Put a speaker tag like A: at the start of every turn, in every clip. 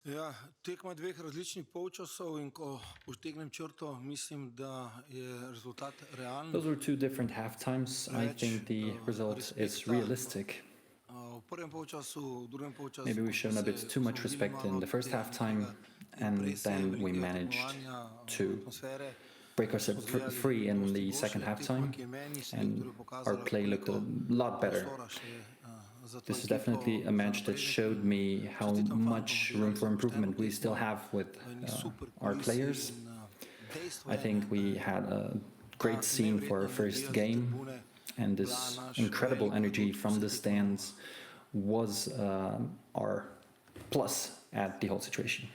A: Ja, tekma dveh različnih polčasov in ko potegnem črto, mislim, da je rezultat realen.
B: Those were two different halftimes. I think the result is realistic.
A: V prvem polčasu, v drugem polčasu.
B: Maybe we've shown a bit too much respect in the first halftime, and then we managed to break ourselves free in the second halftime, and our play looked a lot better. This is definitely a match that showed me how much room for improvement we still have with our players. I think we had a great scene for our first game, and this incredible energy from the stands was our plus at the whole situation.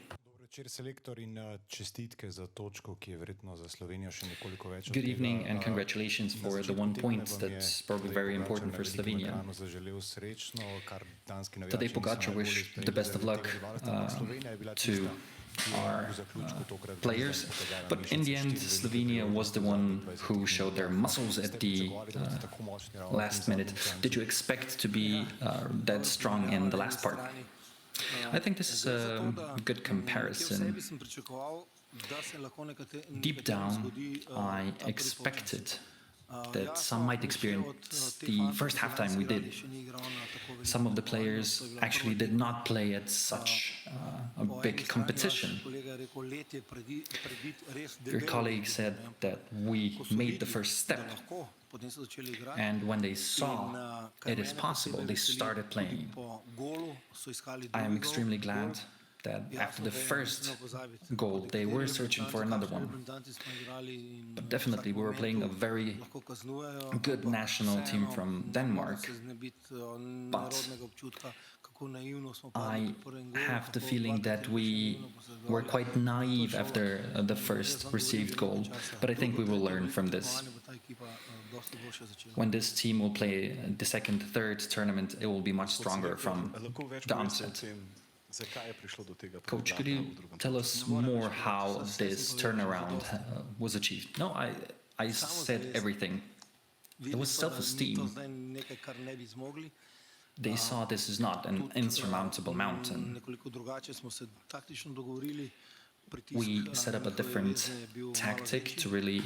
B: Good evening and congratulations for the 1 point that's probably very important for Slovenia. Today Pogačar wished the best of luck to our players, but in the end Slovenia was the one who showed their muscles at the last minute. Did you expect to be that strong in the last part? I think this is a good comparison. Deep down, I expected that some might experience the first halftime we did. Some of the players actually did not play at such a big competition. Your colleague said that we made the first step, and when they saw it is possible, they started playing. I am extremely glad that after the first goal, they were searching for another one. But definitely, we were playing a very good national team from Denmark. But I have the feeling that we were quite naive after the first received goal. But I think we will learn from this. When this team will play the second, third tournament, it will be much stronger from the onset. Coach, could you tell us more how this turnaround was achieved? No, I said everything. It was self-esteem. They saw this is not an insurmountable mountain. We set up a different tactic to really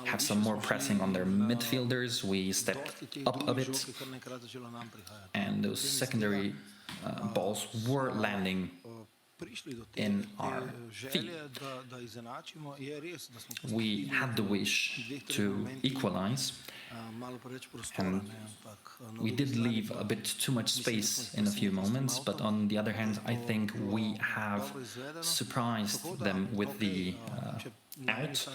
B: have some more pressing on their midfielders. We stepped up a bit, and those secondary balls were landing in our feet. We had the wish to equalize, and we did leave a bit too much space in a few moments, but on the other hand, I think we have surprised them with the out.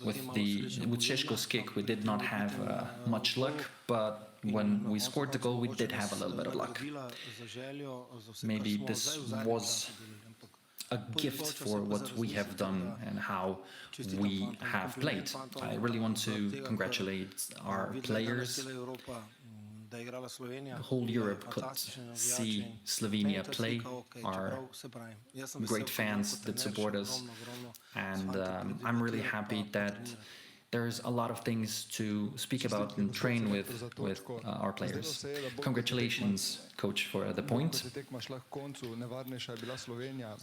B: With Šeško's kick, we did not have much luck, but when we scored the goal, we did have a little bit of luck. Maybe this was a gift for what we have done and how we have played. I really want to congratulate our players. The whole Europe could see Slovenia play, our great fans that support us, and I'm really happy that there's a lot of things to speak about and train with our players. Congratulations, coach, for the point.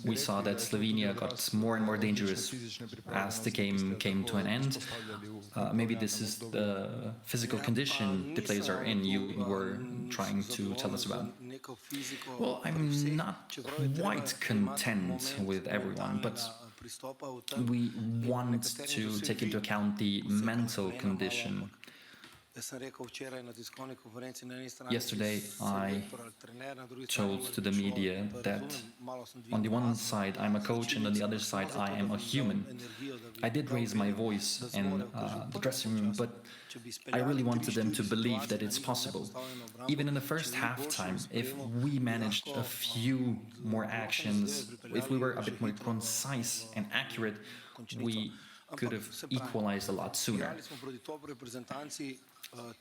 B: We saw that Slovenia got more and more dangerous as the game came to an end. Maybe this is the physical condition the players are in you were trying to tell us about. Well, I'm not quite content with everyone, but we want to take into account the mental condition. Yesterday, I told to the media that on the one side I'm a coach and on the other side I am a human. I did raise my voice in the dressing room, but I really wanted them to believe that it's possible. Even in the first halftime, if we managed a few more actions, if we were a bit more concise and accurate, we could have equalized a lot sooner.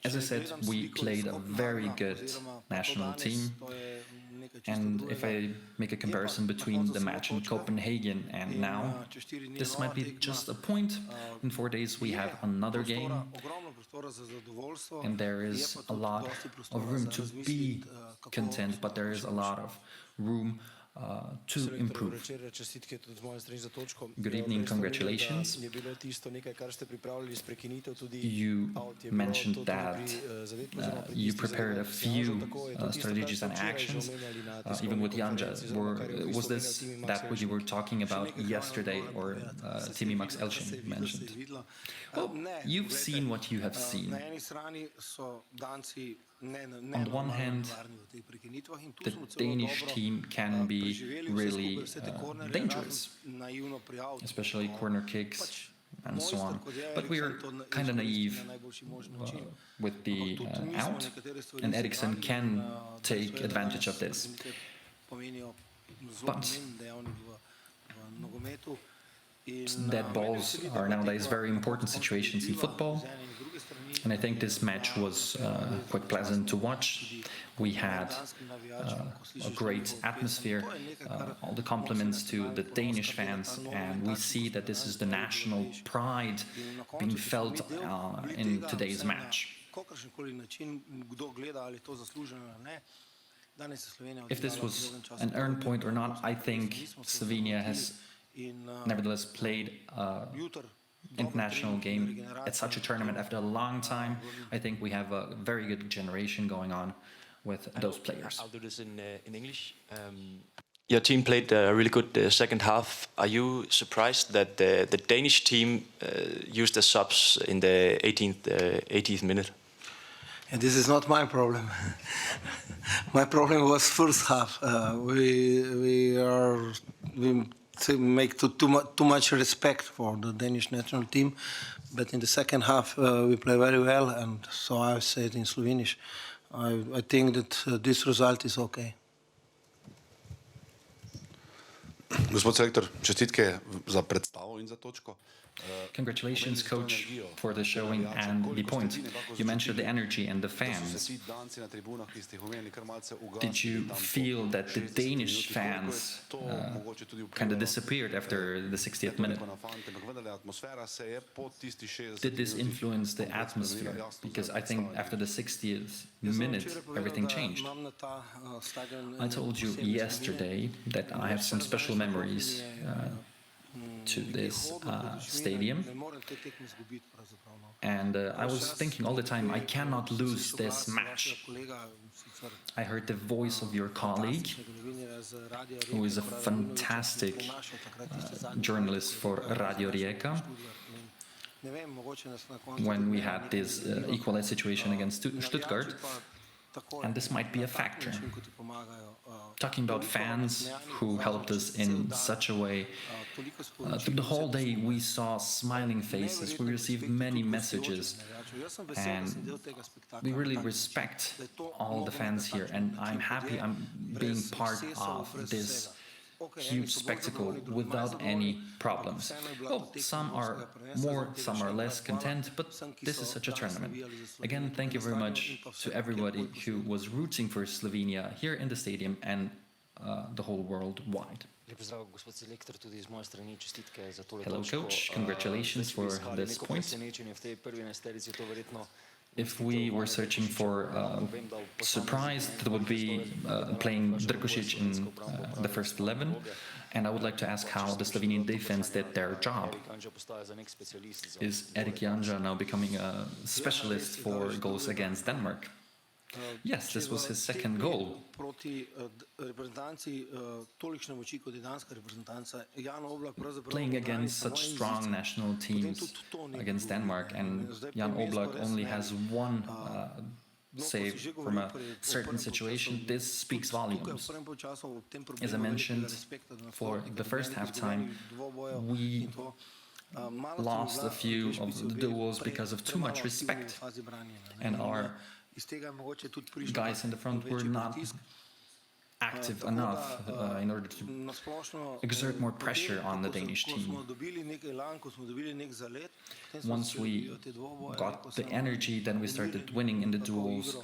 B: As I said, we played a very good national team. And if I make a comparison between the match in Copenhagen and now, this might be just a point. In 4 days we have another game, and there is a lot of room to be content, but there is a lot of room to improve. Good evening, congratulations. You mentioned that you prepared a few strategies and actions, even with Janja. Was this that what you were talking about yesterday, or Timi Max Elchin mentioned? Well, you've seen what you have seen. On the one hand, the Danish team can be really dangerous, especially corner kicks and so on. But we are kind of naive with the out, and Eriksen can take advantage of this. But dead balls are nowadays very important situations in football. And I think this match was quite pleasant to watch. We had a great atmosphere, all the compliments to the Danish fans, and we see that this is the national pride being felt in today's match. If this was an earned point or not, I think Slovenia has nevertheless played international game at such a tournament after a long time. I think we have a very good generation going on with those players.
C: I'll do this in English. Your team played a really good second half. Are you surprised that the Danish team used the subs in the 80th minute?
A: And this is not my problem. My problem was first half. We make too much respect for the Danish national team, but in the second half we play very well, and so I say it in Slovenish. I think that this result is okay.
D: Gospod selektor, čestitke za predstavo in za točko.
B: Congratulations, coach, for the showing and the point. You mentioned the energy and the fans. Did you feel that the Danish fans kind of disappeared after the 60th minute? Did this influence the atmosphere? Because I think after the 60th minute, everything changed. I told you yesterday that I have some special memories to this stadium, and I was thinking all the time, I cannot lose this match. I heard the voice of your colleague, who is a fantastic journalist for Radio Rijeka, when we had this equalized situation against Stuttgart, and this might be a factor. Talking about fans who helped us in such a way, through the whole day we saw smiling faces, we received many messages, and we really respect all the fans here, and I'm happy I'm being part of this huge spectacle without any problems. Well, some are more, some are less content, but this is such a tournament. Again, thank you very much to everybody who was rooting for Slovenia here in the stadium and the whole world wide. Hello, coach. Congratulations for this point. If we were searching for surprise, that would be playing Drkušić in the first 11. And I would like to ask how the Slovenian defense did their job. Is Erik Janja now becoming a specialist for goals against Denmark? Yes, this was his second goal. Playing against such strong national teams against Denmark, and Jan Oblak only has one save from a certain situation, this speaks volumes. As I mentioned, for the first half-time, we lost a few of the duels because of too much respect, and our guys in the front were not active enough in order to exert more pressure on the Danish team. Once we got the energy, then we started winning in the duels,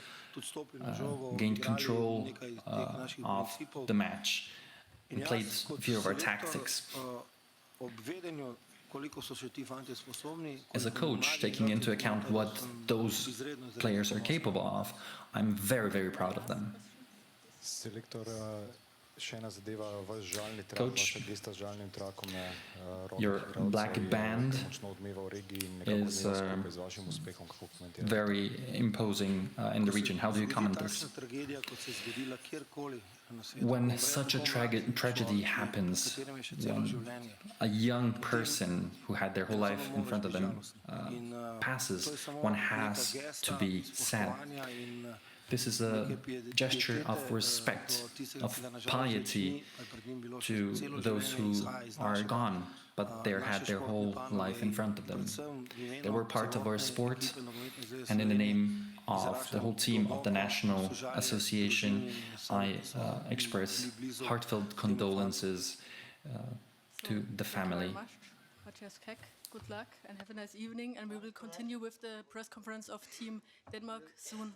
B: gained control of the match and played a few of our tactics. As a coach, taking into account what those players are capable of, I'm very, very proud of them. Coach, your black band is very imposing in the region. How do you comment this? When such a tragedy happens, when a young person who had their whole life in front of them passes, one has to be sad. This is a gesture of respect, of piety to those who are gone, but they had their whole life in front of them. They were part of our sport, and in the name of the whole team of the National Association, I express heartfelt condolences to the family.
E: Matjaž Kek, good luck and have a nice evening, and we will continue with the press conference of Team Denmark soon.